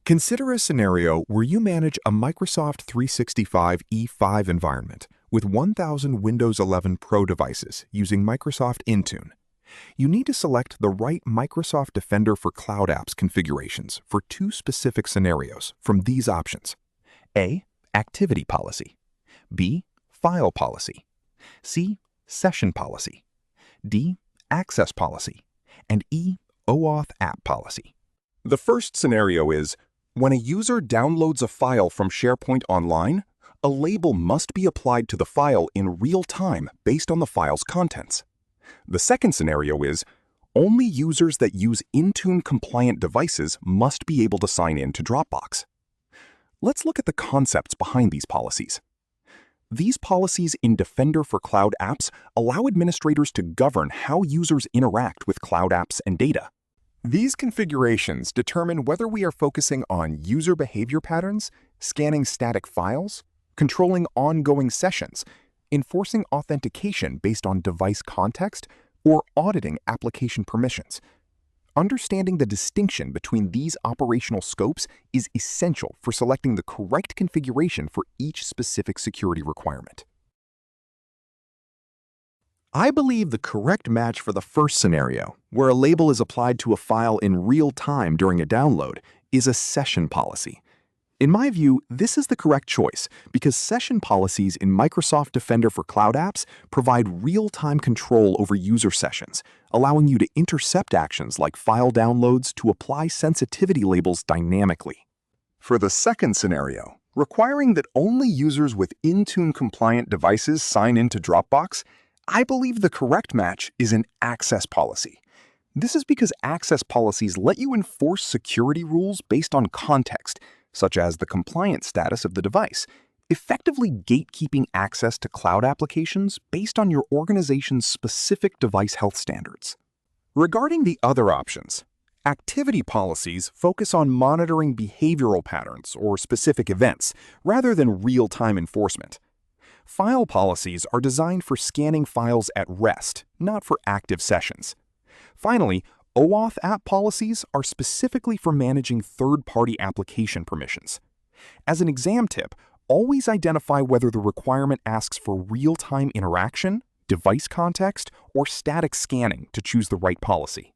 Consider a scenario where you manage a Microsoft 365 E5 environment with 1,000 Windows 11 Pro devices using Microsoft Intune. You need to select the right Microsoft Defender for Cloud Apps configurations for two specific scenarios from these options. A. Activity policy. B. File policy. C. Session policy. D. Access policy. And E. OAuth app policy. The first scenario is, when a user downloads a file from SharePoint Online, a label must be applied to the file in real time based on the file's contents. The second scenario is, only users that use Intune-compliant devices must be able to sign in to Dropbox. Let's look at the concepts behind these policies. These policies in Defender for Cloud Apps allow administrators to govern how users interact with cloud apps and data. These configurations determine whether we are focusing on user behavior patterns, scanning static files, controlling ongoing sessions, enforcing authentication based on device context, or auditing application permissions. Understanding the distinction between these operational scopes is essential for selecting the correct configuration for each specific security requirement. I believe the correct match for the first scenario, where a label is applied to a file in real time during a download, is a session policy. In my view, this is the correct choice because session policies in Microsoft Defender for Cloud Apps provide real-time control over user sessions, allowing you to intercept actions like file downloads to apply sensitivity labels dynamically. For the second scenario, requiring that only users with Intune-compliant devices sign into Dropbox, I believe the correct match is an access policy. This is because access policies let you enforce security rules based on context, such as the compliance status of the device, effectively gatekeeping access to cloud applications based on your organization's specific device health standards. Regarding the other options, activity policies focus on monitoring behavioral patterns or specific events rather than real-time enforcement. File policies are designed for scanning files at rest, not for active sessions. Finally, OAuth app policies are specifically for managing third-party application permissions. As an exam tip, always identify whether the requirement asks for real-time interaction, device context, or static scanning to choose the right policy.